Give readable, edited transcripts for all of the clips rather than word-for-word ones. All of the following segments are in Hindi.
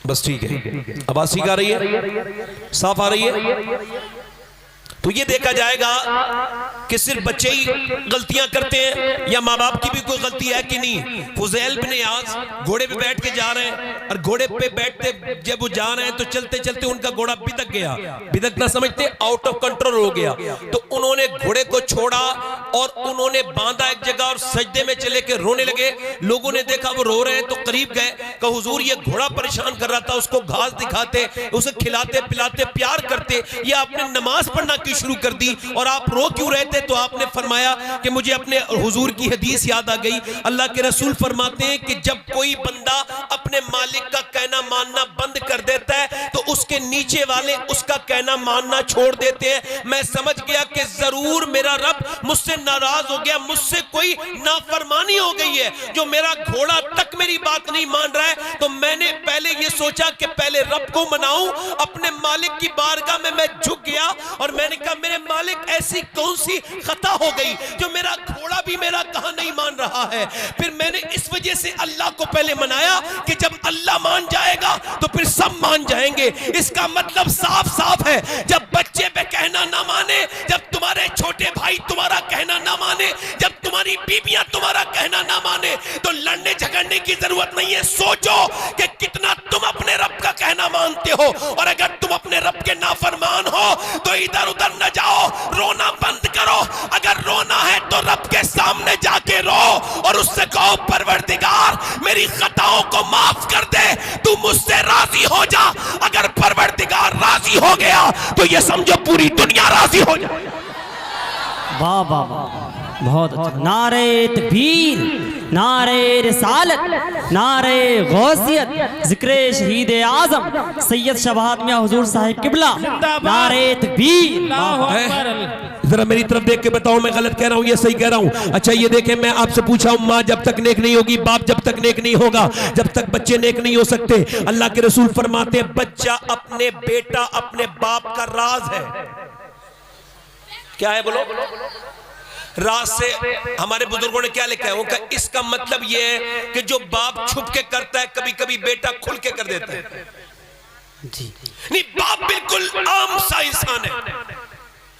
बस ठीक है, आवाज ठीक आ रही है, साफ आ रही है। तो ये देखा जाएगा कि सिर्फ बच्चे ही गलतियां करते हैं या माँ बाप की भी कोई गलती है कि नहीं। फुज़ैल बिन इयाज़ घोड़े पे बैठ के जा रहे हैं और घोड़े पे बैठते जब वो जा रहे हैं तो चलते चलते उनका घोड़ा बिदक गया, बिदकना समझते आउट ऑफ कंट्रोल हो गया। तो उन्होंने घोड़े को छोड़ा और उन्होंने बांधा एक जगह और सजदे में चले के रोने लगे। लोगों ने देखा वो रो रहे हैं तो करीब गए, कहा हुजूर ये घोड़ा परेशान कर रहा था, उसको घास दिखाते, उसे खिलाते पिलाते प्यार करते, ये आपने नमाज पढ़ना शुरू कर दी और आप रो क्यों रहे थे? तो आपने फरमाया कि मुझे अपने हुजूर की हदीस याद आ गई। अल्लाह के रसूल फरमाते हैं कि जब कोई बंदा अपने मालिक का कहना मानना बंद कर देता है तो उसके नीचे वाले उसका कहना मानना छोड़ देते हैं। मैं समझ गया कि जरूर मेरा रब मुझसे नाराज हो गया, मुझसे कोई नाफरमानी हो गई है, जो मेरा घोड़ा तक मेरी बात नहीं मान रहा है। तो मैंने पहले ये सोचा कि पहले रब को मनाऊं, अपने मालिक की बारगाह में मैं झुक गया और मैंने कहा मेरे मालिक ऐसी कौन सी खता हो गई जो मेरा घोड़ा भी मेरा कहा नहीं मान रहा है। फिर मैंने इस वजह से अल्लाह को पहले मनाया कि जब अल्लाह मान जाएगा तो फिर सब मान जाएंगे। इसका मतलब साफ साफ है, जब बच्चे पे कहना ना माने, जब तुम्हारे छोटे भाई तुम्हारा कहना ना माने, जब तुम्हारी बीबियां तुम्हारा कहना ना माने, तो लड़ने झगड़ने की जरूरत नहीं है। सोचो कि कितना तुम अपने रब का कहना मानते हो, और अगर तुम अपने रब के नाफरमान हो तो इधर उधर न जाओ, रोना बंद करो। अगर रोना है तो रब के सामने जाके रो और उससे कहो परवरदिगार मेरी खताओं को माफ कर दे, तू मुझसे राजी हो जा। अगर परवरदिगार राजी हो गया तो ये समझो पूरी दुनिया राजी हो जाए। वाह वाह वाह, बहुत अच्छा। नारे तकबीर, नारे रिसालत, नारे गौसियत, जिक्र शहीद आजम सैयद शबाहत मियां हुजूर साहिब किबला, नारे तकबीर। जरा मेरी तरफ देख के बताओ मैं गलत कह रहा हूँ या सही कह रहा हूँ? अच्छा ये देखें, मैं आपसे पूछा हूँ, माँ जब तक नेक नहीं होगी, बाप जब तक नेक नहीं होगा, जब तक बच्चे नेक नहीं हो सकते। अल्लाह के रसूल फरमाते हैं बच्चा अपने बेटा अपने बाप का राज है। क्या है बोलो? राज से हमारे बुजुर्गों ने क्या लिखा है? उनका इसका मतलब यह है कि जो बाप छुप के करता है कभी कभी बेटा खुल के कर देता है। जी नहीं, बाप बिल्कुल आम सा इंसान है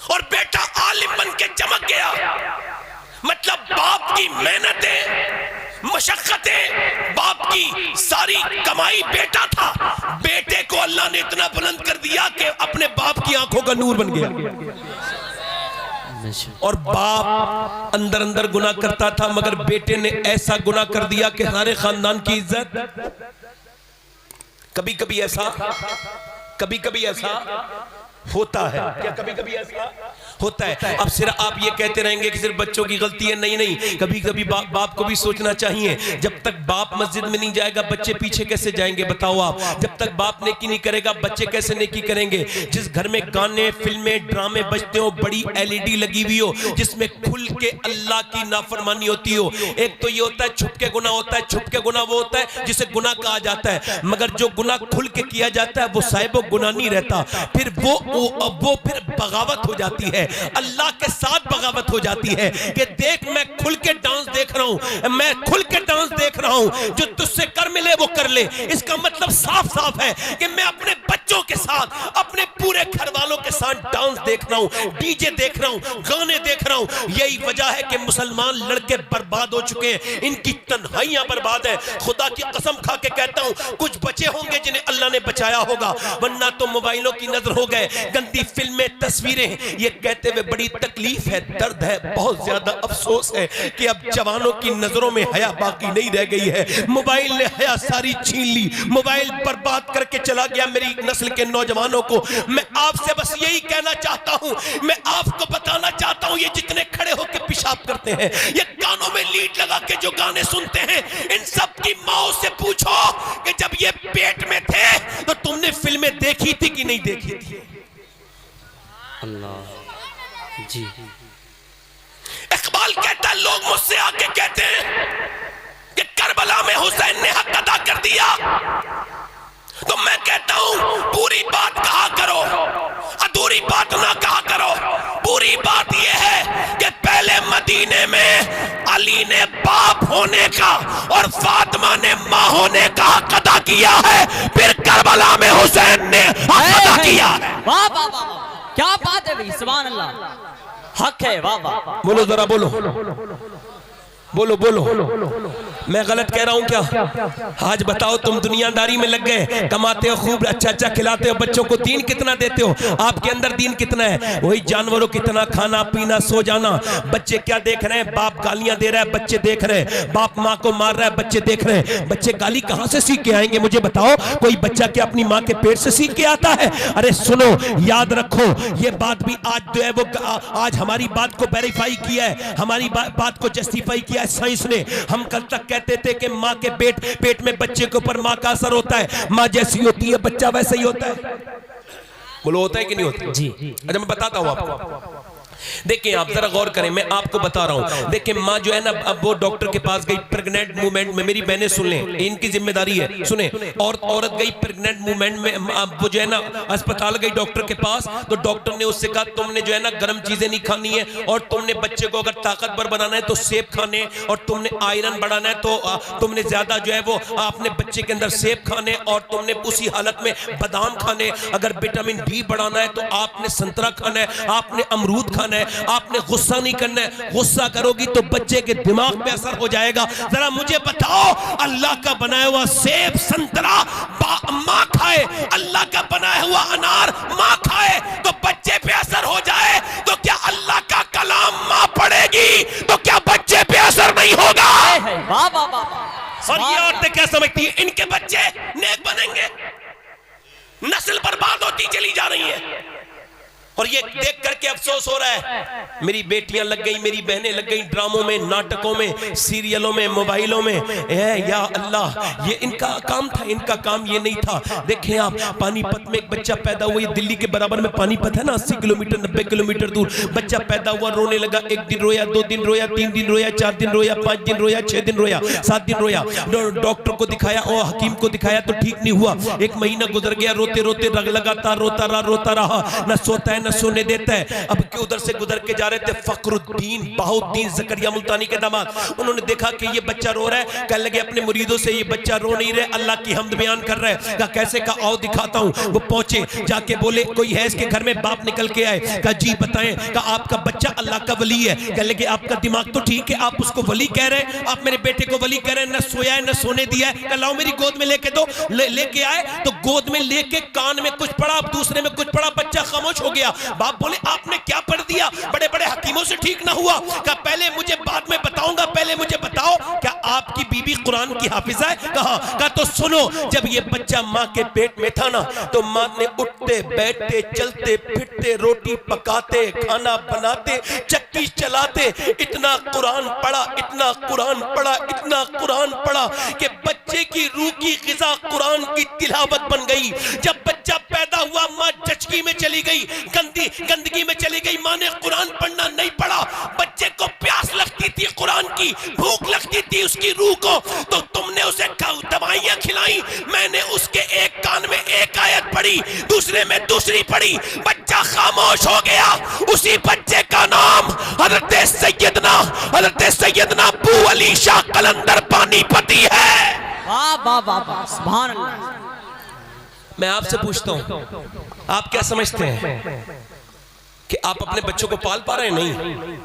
और बेटा आलिम बन के चमक गया। मतलब बाप की मेहनतें, मशक्कतें, बाप की सारी कमाई बेटा था। बेटे को अल्लाह ने इतना बुलंद कर दिया कि अपने बाप की आंखों का नूर बन गया। और बाप अंदर अंदर गुनाह करता था, मगर बेटे ने ऐसा गुनाह कर दिया कि सारे खानदान की इज्जत। कभी कभी ऐसा होता है। क्या कभी कभी ऐसा होता है? अब सिर्फ आप ये कहते रहेंगे कि सिर्फ बच्चों की गलती है, नहीं नहीं, कभी कभी बाप को भी सोचना चाहिए। जब तक बाप मस्जिद में नहीं जाएगा बच्चे पीछे कैसे जाएंगे बताओ आप? जब तक बाप नेकी नहीं करेगा बच्चे कैसे नेकी करेंगे? जिस घर में गाने फिल्में ड्रामे बजते हो, बड़ी LED लगी हुई हो जिसमें खुल के अल्लाह की नाफरमानी होती हो। एक तो ये होता है छुप के गुनाह होता है, छुप के गुनाह वो होता है जिसे गुनाह कहा जाता है, मगर जो गुनाह खुल के किया जाता है वो साहिब गुनाह नहीं रहता। फिर वो फिर बगावत हो जाती है, अल्लाह के साथ बगावत हो जाती है कि देख मैं खुल के डांस देख रहा हूं, मैं खुल के डांस देख रहा हूं, जो तुझसे कर मिले वो कर ले। इसका मतलब साफ साफ है कि मैं अपने बच्चों के साथ, अपने पूरे घर वालों के साथ डांस देख रहा हूं, डीजे देख रहा हूं, गाने देख रहा हूं। यही वजह है कि मुसलमान लड़के बर्बाद हो चुके हैं, इनकी तन्हाइयां बर्बाद है। खुदा की कसम खा के कहता हूं कुछ बचे होंगे जिन्हें अल्लाह ने बचाया होगा, वरना तो मोबाइलों की नजर हो गए, गंदी फिल्में, तस्वीरें। ये कहते हुए बड़ी तकलीफ है, दर्द है, बहुत ज्यादा अफसोस है कि अब जवानों की नजरों में हया बाकी नहीं रह गई है। मोबाइल ने हया सारी छीन ली, मोबाइल बर्बाद करके चला गया मेरी नस्ल के नौजवानों को। मैं आपसे बस यही कहना चाहता हूं, मैं आपको बताना चाहता हूं, ये जितने खड़े होकर पेशाब करते हैं, ये कानों में लीड लगा के जो गाने सुनते हैं, इन सब की माओ से पूछो कि जब ये पेट में थे तो तुमने फिल्में देखी थी कि नहीं देखी थी? अल्लाह जी। इकबाल कहता है लोग मुझसे आके कहते हैं कि करबला में हुसैन ने हक अदा कर दिया, तो मैं कहता हूं पूरी बात कहा करो, अधूरी बात ना कहा करो। पूरी बात यह है कि पहले मदीने में अली ने बाप होने का और फातिमा ने मां होने का हक अदा किया है, फिर करबला में हुसैन ने हक अदा किया है। वाह वाह वाह, क्या बात है भाई, सुभान अल्लाह, हक है। वाह वाह, बोलो जरा, बोलो बोलो बोलो, मैं गलत कह रहा हूं क्या? आज बताओ, तुम दुनियादारी में लग गए, कमाते हो खूब, अच्छा अच्छा खिलाते हो बच्चों को, दीन कितना देते हो? आपके अंदर दीन कितना है? वही जानवरों कितना खाना पीना सो जाना। बच्चे क्या देख रहे हैं? बाप गालियां दे रहा है, बच्चे देख रहे हैं। बाप माँ को मार रहा है, बच्चे देख रहे हैं। बच्चे गाली कहां से सीख के आएंगे? मुझे बताओ, कोई बच्चा क्या अपनी माँ के पेट से सीख के आता है? अरे सुनो, याद रखो, ये बात भी आज जो है वो आज हमारी बात को वेरीफाई किया है, हमारी बात को जस्टिफाई किया है साइंस ने। हम कल तक कहते थे कि माँ के पेट में बच्चे के ऊपर माँ का असर होता है, माँ जैसी होती है बच्चा वैसा ही होता है। बोलो, होता है कि नहीं होता? जी। अच्छा, मैं बताता हूं आपको। देखिए, आप जरा गौर करें, मैं आपको बता रहा हूं। देखिए, माँ जो है ना, अब वो डॉक्टर के पास गई प्रेग्नेंट मूवमेंट में, मेरी बहनें सुन लें, इनकी जिम्मेदारी है, सुने। और औरत गई प्रेग्नेंट मूवमेंट में, वो जो है ना अस्पताल गई डॉक्टर के पास, तो डॉक्टर ने उससे कहा तुमने जो है ना गर्म चीजें नहीं खानी है, और तुमने बच्चे को अगर ताकतवर बनाना है तो सेब खाने, और तुमने आयरन बढ़ाना है तो तुमने ज्यादा जो है वो अपने बच्चे के अंदर सेब खाने, और तुमने उसी हालत में बादाम खाने। अगर विटामिन बी बढ़ाना है तो आपने संतरा खाना है, आपने अमरूद खाना है। आपने गुस्सा नहीं करना है, गुस्सा करोगी तो बच्चे के दिमाग पे असर हो जाएगा। जरा मुझे बताओ, अल्लाह का बनाया हुआ सेब संतरा माँ खाए, अल्लाह का बनाया हुआ अनार माँ खाए, तो बच्चे पे असर हो जाए, तो क्या अल्लाह का कलाम माँ पढ़ेगी तो क्या बच्चे पे असर नहीं होगा? वाह वाह वाह। और ये औरतें क्या समझती है, इनके बच्चे नेक बनेंगे? नस्ल बर्बाद होती चली जा रही है। और ये देख करके अफसोस हो रहा है, मेरी बेटियां लग गई, मेरी बहनें लग गई ड्रामों में, नाटकों में, सीरियलों में, मोबाइलों में। या अल्लाह, ये इनका काम था, इनका काम ये नहीं था। देखें आप, पानीपत में एक बच्चा पैदा हुआ, ये दिल्ली के बराबर में पानीपत है ना, 80 किलोमीटर 90 किलोमीटर दूर। बच्चा पैदा हुआ, रोने लगा, 1 दिन रोया, 2 दिन रोया, 3 दिन रोया, 4 दिन रोया, 5 दिन रोया, 6 दिन रोया, 7 दिन रोया। डॉक्टर को दिखाया और हकीम को दिखाया तो ठीक नहीं हुआ। 1 महीना गुजर गया, रोते रोते लगातार रोता रहा, न सोता है न सोने देता है। अब के उधर से गुजर के जा रहे थे फखरुद्दीन बहाउद्दीन जकरिया मुल्तानी के दामाद, उन्होंने देखा कि ये बच्चा रो रहा है, कहने लगे अपने मुरीदों से, ये बच्चा रो नहीं रहे, अल्लाह की हम्द बयान कर रहा है। कहा कैसे? का आओ दिखाता हूं। वो पहुंचे, जाके बोले कोई है इसके घर में? बाप निकल के आए, कहा जी बताएं। कहा आपका बच्चा अल्लाह का वली है। कहने लगे आपका दिमाग तो ठीक है, आप उसको वली कह रहे हैं, आप मेरे बेटे को वली कह रहे हैं, न सोया है न सोने दिया है। कहा लाओ मेरी गोद में लेके दो। लेके आए तो गोद में लेके कान में कुछ पढ़ा, दूसरे में कुछ पढ़ा, बच्चा खामोश हो गया। बाप बोले आपने क्या पढ़ दिया? बड़े बड़े हकीमों से ठीक ना हुआ। कहा पहले मुझे, बाद में बताऊंगा, पहले मुझे बताओ क्या आपकी बीबी कुरान की हाफिजा है? कहा तो सुनो, जब ये बच्चा माँ के पेट में था ना, तो माँ ने उठते बैठते चलते फिरते रोटी पकाते खाना बनाते चक्की चलाते इतना कुरान पढ़ा, इतना कुरान पढ़ा, इतना कुरान पढ़ा कि बच्चे की रूह की ग़िज़ा कुरान की तिलावत बन गई। जब बच्चा पैदा हुआ, माँ चचकी में चली गई, गंदगी में चली गई, माँ ने कुरान पढ़ना नहीं पढ़ा। बच्चे को प्यास लगती थी कुरान की, भूख लगती थी उसकी रूह को, तो तुमने उसे दवाइयां खिलाई, मैंने उसके एक कान में एक आयत पढ़ी, दूसरे में दूसरी पढ़ी, बच्चा खामोश हो गया। उसी बच्चे का नाम हज़रत सैयदना अबू अली शाह कलंदर पानीपती है। वाह वाह वाह, सुभान अल्लाह। मैं आपसे पूछता हूं, आप क्या समझते हैं कि आप अपने बच्चों को पाल पा रहे हैं? नहीं।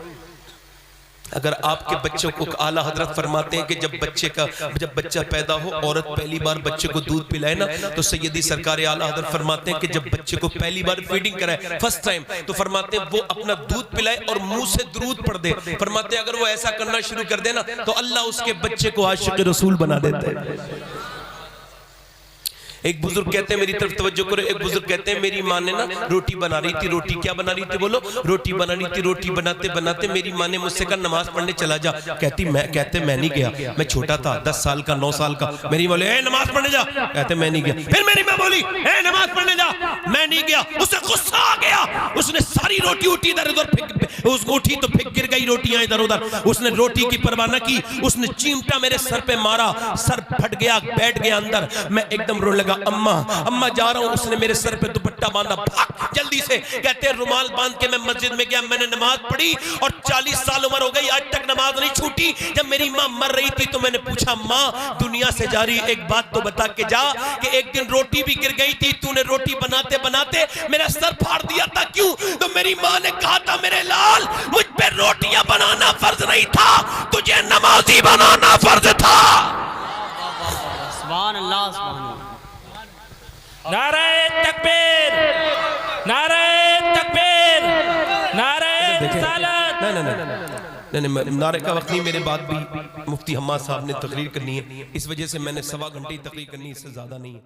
अगर आपके बच्चों को, आला हजरत फरमाते हैं कि जब बच्चा पैदा हो, औरत पहली बार बच्चे को दूध पिलाए ना, तो सैयदी सरकार आला हजरत फरमाते हैं कि जब बच्चे को पहली बार फीडिंग कराए फर्स्ट टाइम, तो फरमाते हैं वो अपना दूध पिलाए और मुंह से दुरूद पढ़ दे। फरमाते हैं अगर वो ऐसा करना शुरू कर दे ना, तो अल्लाह उसके बच्चे को आशिक़ रसूल बना देता है। एक बुजुर्ग कहते हैं, मेरी तरफ तवज्जो करो, एक बुजुर्ग कहते हैं मेरी माँ ने ना रोटी बना रही थी, रोटी क्या बना रही थी? बोलो, रोटी बना रही थी। रोटी बनाते बनाते मेरी माँ ने मुझसे कहा नमाज पढ़ने चला जा। कहते मैं नहीं गया, मैं छोटा था, 10 साल का 9 साल का। मेरी बोले नमाज पढ़ने जा, कहते मैं नहीं गया। फिर मेरी माँ बोली नमाज पढ़ने जा, मैं नहीं गया। उसे गुस्सा आ गया, उसने सारी रोटी उठी इधर उधर उसको उठी तो फिर गिर गई रोटियां इधर उधर। उसने रोटी की परवाह न की, उसने चिमटा मेरे सर पे मारा, सर फट गया, बैठ गया अंदर। मैं एकदम रोने लगा, अम्मा अम्मा जा रहा हूं। उसने मेरे सर पे दुपट्टा बांधा, जल्दी से। कहते हैं रुमाल बांध के मैं मस्जिद में गया, मैंने नमाज पढ़ी और 40 साल उम्र हो गई, आज तक नमाज नहीं छूटी। जब मेरी माँ मर रही थी तो मैंने पूछा, माँ दुनिया से जा रही एक बात तो बता के जा कि एक दिन रोटी भी गिर गई थी, तूने रोटी बनाते बनाते मेरा सर फाड़ दिया था, क्यों? तो मेरी माँ ने कहा था, मेरे लाल मुझ पे रोटियां बनाना फर्ज नहीं था, तुझे नमाजी बनाना फर्ज था। सुभान अल्लाह, सुभान अल्लाह। नारे तकबीर, नारे तकबीर, नारे रिसालत। नहीं, नारे का वक्त नहीं, मेरे बाद भी मुफ्ती हम्माद साहब ने तकरीर करनी है, इस वजह से मैंने 1.25 घंटे तकरीर करनी, इससे ज्यादा नहीं।